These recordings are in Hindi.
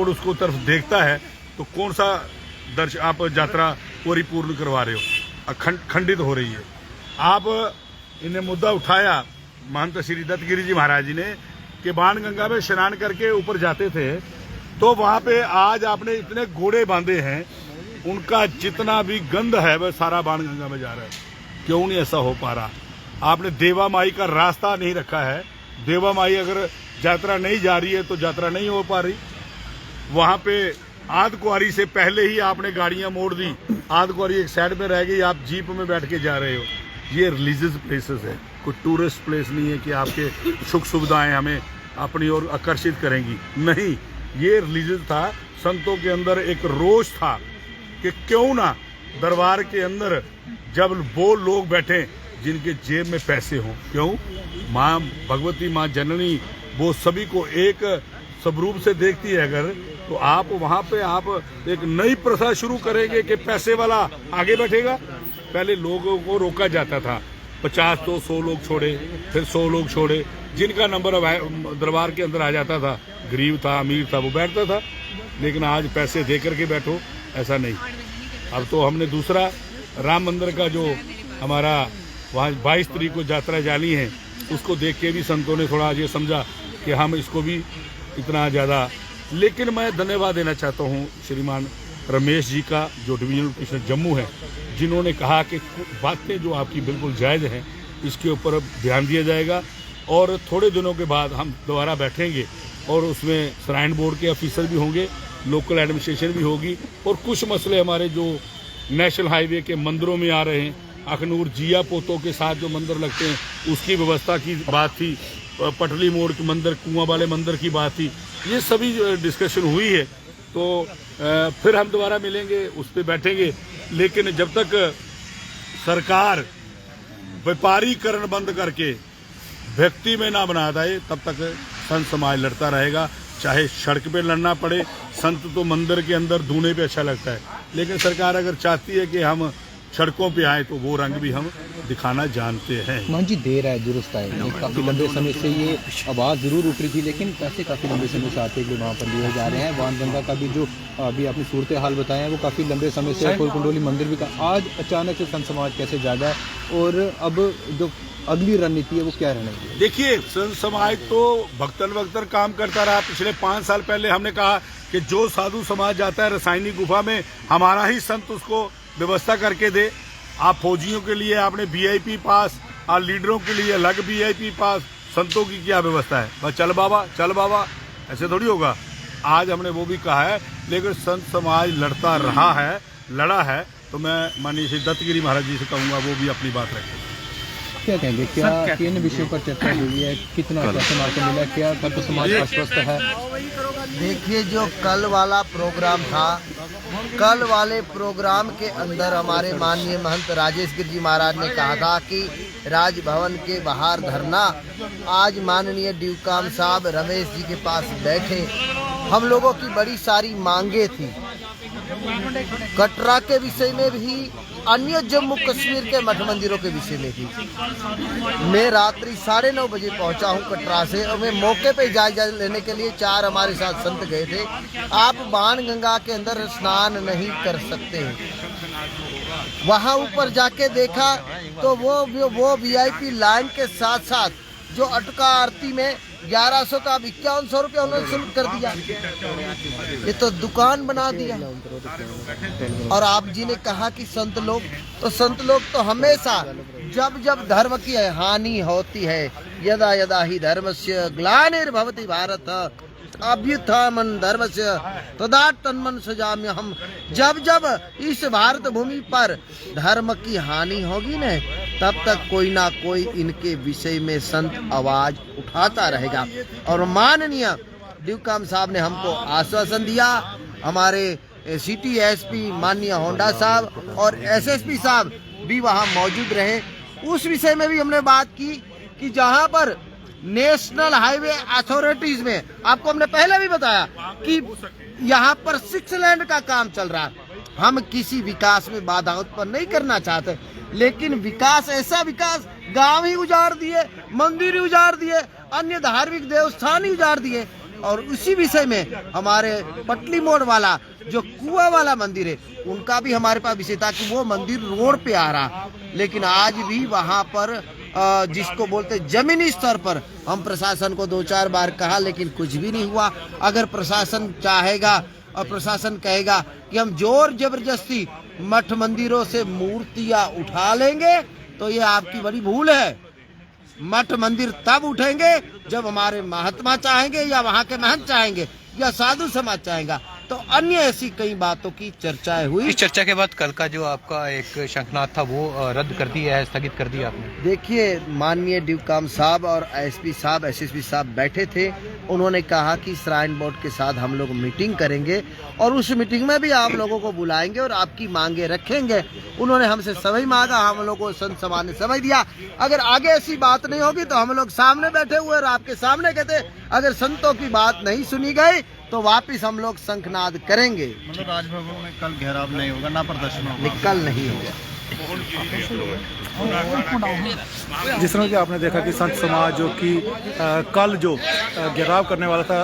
और उसको तरफ देखता है तो कौन सा दर्श आप यात्रा परिपूर्ण करवा रहे हो, खंडित हो रही है। आप इन्हें मुद्दा उठाया महंत श्री दत्तगिरी जी महाराज जी ने कि बाणगंगा में स्नान करके ऊपर जाते थे, तो वहां पे आज आपने इतने घोड़े बांधे हैं, उनका जितना भी गंध है वह सारा बाणगंगा में जा रहा है। क्यों नहीं ऐसा हो पा रहा? आपने देवा माई का रास्ता नहीं रखा है। देवा माई अगर यात्रा नहीं जा रही है तो यात्रा नहीं हो पा रही। वहां पे आधकुआरी से पहले ही आपने गाड़ियां मोड़ दी, आधकुआरी एक साइड में रह गई, आप जीप में बैठ के जा रहे हो। ये रिलीजियस प्लेसेस है, कोई टूरिस्ट प्लेस नहीं है कि आपके सुख सुविधाएं हमें अपनी ओर आकर्षित करेंगी। नहीं, ये रिलीजियस था। संतों के अंदर एक रोष था कि क्यों ना दरबार के अंदर जब वो लोग बैठे जिनके जेब में पैसे हों। क्यों? माँ भगवती, माँ जननी वो सभी को एक स्वरूप से देखती है। अगर तो आप वहाँ पे आप एक नई प्रथा शुरू करेंगे कि पैसे वाला आगे बैठेगा। पहले लोगों को रोका जाता था, 50 तो 100 लोग छोड़े, फिर 100 लोग छोड़े, जिनका नंबर दरबार के अंदर आ जाता था, गरीब था अमीर था वो बैठता था। लेकिन आज पैसे दे करके बैठो, ऐसा नहीं। अब तो हमने दूसरा राम मंदिर का जो हमारा वहाँ 22 तारीख को यात्रा जानी है, उसको देख के भी संतों ने थोड़ा ये समझा कि हम इसको भी इतना ज़्यादा। लेकिन मैं धन्यवाद देना चाहता हूँ श्रीमान रमेश जी का, जो डिवीजनल कमिश्नर जम्मू है, जिन्होंने कहा कि बातें जो आपकी बिल्कुल जायज़ हैं, इसके ऊपर ध्यान दिया जाएगा। और थोड़े दिनों के बाद हम दोबारा बैठेंगे और उसमें श्राइन बोर्ड के ऑफिसर भी होंगे, लोकल एडमिनिस्ट्रेशन भी होगी, और कुछ मसले हमारे जो नेशनल हाईवे के मंदिरों में आ रहे हैं, अखनूर जिया पोतों के साथ जो मंदिर लगते हैं उसकी व्यवस्था की बात थी, पटली मोड़ के मंदिर, कुआं वाले मंदिर की बात थी, ये सभी डिस्कशन हुई है। तो फिर हम दोबारा मिलेंगे, उस पर बैठेंगे। लेकिन जब तक सरकार व्यापारीकरण बंद करके व्यक्ति में ना बना दे, तब तक संत समाज लड़ता रहेगा। चाहे सड़क पे लड़ना पड़े, संत तो मंदिर के अंदर धूने पे अच्छा लगता है, लेकिन सरकार अगर चाहती है कि हम सड़कों पे आए तो वो रंग भी हम दिखाना जानते हैं। मान जी देर है दुरुस्त आए, काफ़ी लंबे समय से ये आवाज़ ज़रूर उठ रही थी, लेकिन पैसे काफ़ी लंबे समय से आते हुए वहाँ पर लिए जा रहे हैं। बाणगंगा का भी जो अभी आपने सूरत हाल बताया है वो काफ़ी लंबे समय से, कुंडोली मंदिर भी का आज अचानक से संत समाज कैसे जागा है, और अब जो अगली रणनीति है वो क्या रहने की? देखिए, संत समाज तो भक्तन काम करता रहा। पिछले 5 साल पहले हमने कहा कि जो साधु समाज जाता है रसायनी गुफा में, हमारा ही संत उसको व्यवस्था करके दे। आप फौजियों के लिए आपने VIP पास और लीडरों के लिए अलग VIP पास, संतों की क्या व्यवस्था है? बस चल बाबा, ऐसे थोड़ी होगा। आज हमने वो भी कहा है, लेकिन संत समाज लड़ता रहा है, लड़ा है। तो मैं माननीय श्री दत्तगिरी महाराज जी से कहूँगा वो भी अपनी बात रखें। क्या कहेंगे, क्या किन विषयों पर चर्चा हुई है, कितना समाज को मिला, क्या तब समाज आश्वस्त है? देखिए, जो कल वाला प्रोग्राम था, कल वाले प्रोग्राम के अंदर हमारे माननीय महंत राजेश गिर जी महाराज ने कहा था कि राजभवन के बाहर धरना। आज माननीय ड्यूकाम साहब रमेश जी के पास बैठे, हम लोगों की बड़ी सारी मांगे थी, कटरा के विषय में भी, अन्य जम्मू कश्मीर के मठ मंदिरों के विषय में भी। मैं रात्रि 9:30 बजे पहुंचा हूं कटरा से, और मैं मौके पे जायजा लेने के लिए 4 हमारे साथ संत गए थे। आप बाणगंगा के अंदर स्नान नहीं कर सकते। वहां ऊपर जाके देखा तो वो VIP लाइन के साथ साथ जो अटका आरती में 1100 का 5100 रुपया उन्होंने शुल्क कर दिया। ये तो दुकान बना दिया। और आप जी ने कहा कि संत लोग तो हमेशा जब धर्म की हानि होती है, यदा यदा ही धर्मस्य ग्लानिर्भवति भारत अभ्युत्थानं धर्मस्य तदात्मनं सृजाम्यहम्। जब इस भारत भूमि पर धर्म की हानि होगी न, तब तक कोई ना कोई इनके विषय में संत आवाज उठाता रहेगा। और माननीय ड्यूकाम साहब ने हमको आश्वासन दिया, हमारे सिटी SP माननीय होंडा साहब और SSP साहब भी वहाँ मौजूद रहे। उस विषय में भी हमने बात की कि जहाँ पर नेशनल हाईवे अथॉरिटीज में, आपको हमने पहले भी बताया कि यहाँ पर 6 लेन का काम चल रहा है। हम किसी विकास में बाधा उत्पन्न नहीं करना चाहते, लेकिन विकास, ऐसा विकास, गांव ही उजाड़ दिए, मंदिर ही उजाड़ दिए, अन्य धार्मिक देवस्थान ही उजाड़ दिए, और उसी विषय में हमारे पटली मोड़ वाला जो कुआ वाला मंदिर है उनका भी हमारे पास विषय था कि वो मंदिर रोड पे आ रहा, लेकिन आज भी वहाँ पर जिसको बोलते जमीनी स्तर पर हम प्रशासन को 2-4 बार कहा, लेकिन कुछ भी नहीं हुआ। अगर प्रशासन चाहेगा और प्रशासन कहेगा कि हम जोर जबरदस्ती मठ मंदिरों से मूर्तियां उठा लेंगे, तो ये आपकी बड़ी भूल है। मठ मंदिर तब उठेंगे जब हमारे महात्मा चाहेंगे या वहाँ के महंत चाहेंगे या साधु समाज चाहेगा। तो अन्य ऐसी कई बातों की चर्चाएं हुई। इस चर्चा के बाद कल का जो आपका एक शंखनाद था वो रद्द कर दिया है, स्थगित कर दिया आपने? देखिए, माननीय डीव.काम साहब और एसपी साहब, एसएसपी साहब बैठे थे। उन्होंने कहा कि श्राइन बोर्ड के साथ हम लोग मीटिंग करेंगे और उस मीटिंग में भी आप लोगों को बुलाएंगे और आपकी मांगे रखेंगे। उन्होंने हमसे समय मांगा, हम लोगों को संत समाज ने समय दिया। अगर आगे ऐसी बात नहीं होगी तो हम लोग सामने बैठे हुए और आपके सामने कहते, अगर संतों की बात नहीं सुनी गई तो वापिस हम लोग शंखनाद करेंगे। मतलब राजभवन में कल घेराव नहीं होगा, ना प्रदर्शन होगा? कल नहीं होगा। जिस तरह कि आपने देखा कि संत समाज जो कि कल जो घेराव करने वाला था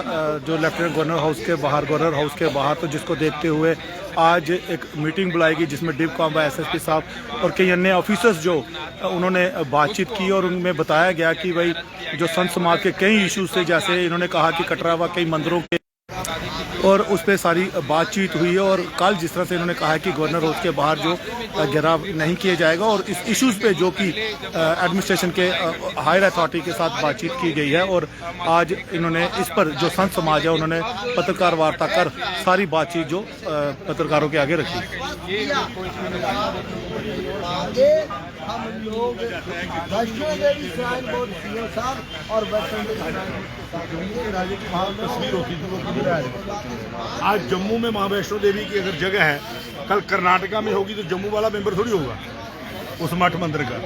जो लेफ्टिनेंट गवर्नर हाउस के बाहर, गवर्नर हाउस के बाहर, तो जिसको देखते हुए आज एक मीटिंग बुलाएगी जिसमें डीव.काम व एसएसपी साहब और कई अन्य ऑफिसर्स जो उन्होंने बातचीत की और उनमें बताया गया कि भाई जो संत समाज के कई इश्यूज थे, जैसे इन्होंने कहा कि कटरा व कई मंदिरों के, और उस पर सारी बातचीत हुई है। और कल जिस तरह से इन्होंने कहा है कि गवर्नर हाउस के बाहर जो घेराव नहीं किया जाएगा और इस इश्यूज़ पे जो कि एडमिनिस्ट्रेशन के हायर अथॉरिटी के साथ बातचीत की गई है, और आज इन्होंने इस पर जो संत समाज है उन्होंने पत्रकार वार्ता कर सारी बातचीत जो पत्रकारों के आगे रखी। हम लोग Vaishno Devi shrine board CO साहब और वैष्णो देवी आज जम्मू में माँ वैष्णो देवी की अगर जगह है, कल कर्नाटका में होगी तो जम्मू वाला मेंबर थोड़ी होगा उस मठ मंदिर का।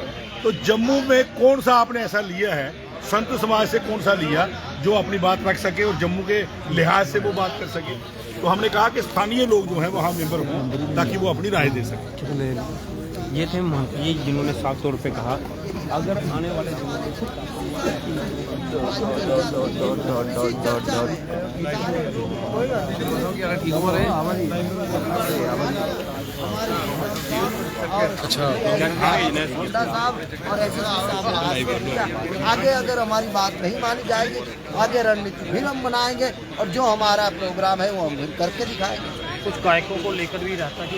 तो जम्मू में कौन सा आपने ऐसा लिया है, संत समाज से कौन सा लिया जो अपनी बात रख सके और जम्मू के लिहाज से वो बात कर सके? तो हमने कहा कि स्थानीय लोग जो हैं वहाँ मेंबर हों ताकि वो अपनी राय दे सकें। ये थे महंत जिन्होंने साफ तौर पे कहा अगर आने वाले आगे अगर हमारी बात नहीं मानी जाएगी, आगे रणनीति भी हम बनाएंगे और जो हमारा प्रोग्राम है वो हम करके दिखाएंगे। कुछ गायकों को लेकर भी रहता कि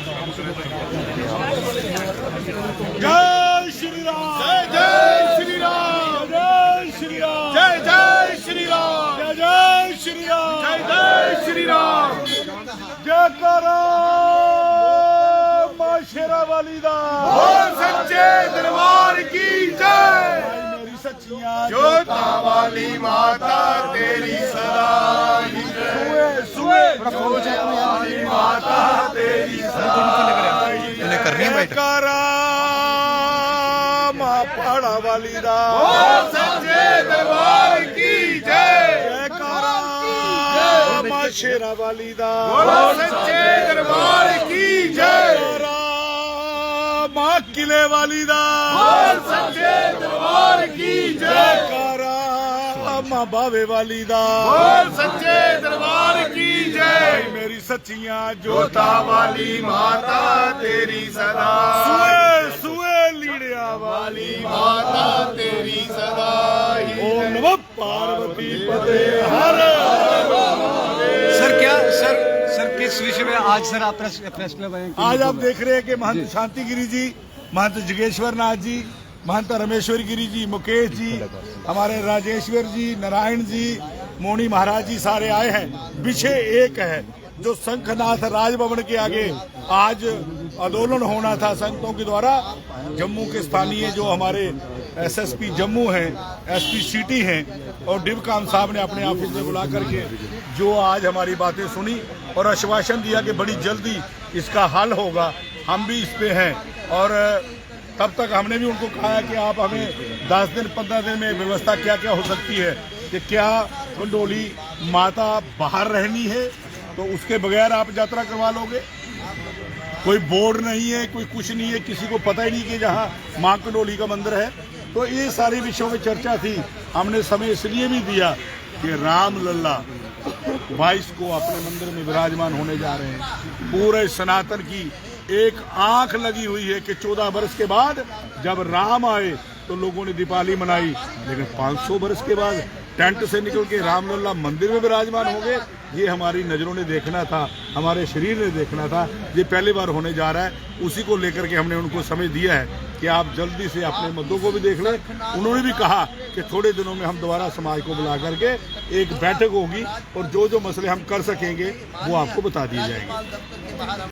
जय श्री राम, जय श्री राम, जय श्री राम, जय श्री राम, जय श्री राम, जय श्री राम। जय करो मां शेरावाली दा, सच्चे दरबार की जय। मेरी सच्चियां जोता वाली माता तेरी सदा सुए वाली माता तेरी जयकारा मां पहाड़ा वाली दा, सच्चे दरबार की जय। जयकारा मां शेरा वाली दा, सच्चे दरबार की जय। मां किले वाली दा, सच्चे दरबार की जयकारा। मां बावे वाली दा, सच्चे दरबार की जय। मेरी सच्चियां जोता वाली माता तेरी सदा, सुए सुए लीड़िया वाली माता तेरी सदा। ओम नमः पार्वती पते हर। सर क्या सर किस विषय में आज सर आप प्रेस क्लब आए? आज आप देख रहे हैं कि महंत शांति गिरी जी, महंत जगेश्वर नाथ जी, महंत रमेश्वर गिरी जी, मुकेश जी, हमारे राजेश्वर जी, नारायण जी, मोनी महाराज जी सारे आए हैं। विषय एक है, जो शंखनाद राजभवन के आगे आज आंदोलन होना था संतों के द्वारा। जम्मू के स्थानीय जो हमारे एसएसपी जम्मू हैं, एसपी सिटी हैं और डीव.काम साहब ने अपने ऑफिस में बुला करके जो आज हमारी बातें सुनी और आश्वासन दिया कि बड़ी जल्दी इसका हल होगा। हम भी इस पे हैं और तब तक हमने भी उनको कहा है कि आप हमें 10 दिन 15 दिन में व्यवस्था क्या क्या हो सकती है, कि क्या कुंडोली माता बाहर रहनी है तो उसके बगैर आप यात्रा करवा लोगे। कोई बोर्ड नहीं है, कोई कुछ नहीं है, किसी को पता ही नहीं कि जहाँ माँ कुंडोली का मंदिर है। तो ये सारे विषयों में चर्चा थी। हमने समय इसलिए भी दिया कि राम लल्ला 22 को अपने मंदिर में विराजमान होने जा रहे हैं। पूरे सनातन की एक आंख लगी हुई है कि 14 वर्ष के बाद जब राम आए तो लोगों ने दीपावली मनाई, लेकिन 500 वर्ष के बाद टेंट से निकल के रामलला मंदिर में विराजमान हो गए। ये हमारी नज़रों ने देखना था, हमारे शरीर ने देखना था। ये पहली बार होने जा रहा है, उसी को लेकर के हमने उनको समय दिया है कि आप जल्दी से अपने मुद्दों को भी देख लें। उन्होंने भी कहा कि थोड़े दिनों में हम दोबारा समाज को बुला करके एक बैठक होगी और जो जो मसले हम कर सकेंगे वो आपको बता दिए जाएंगे।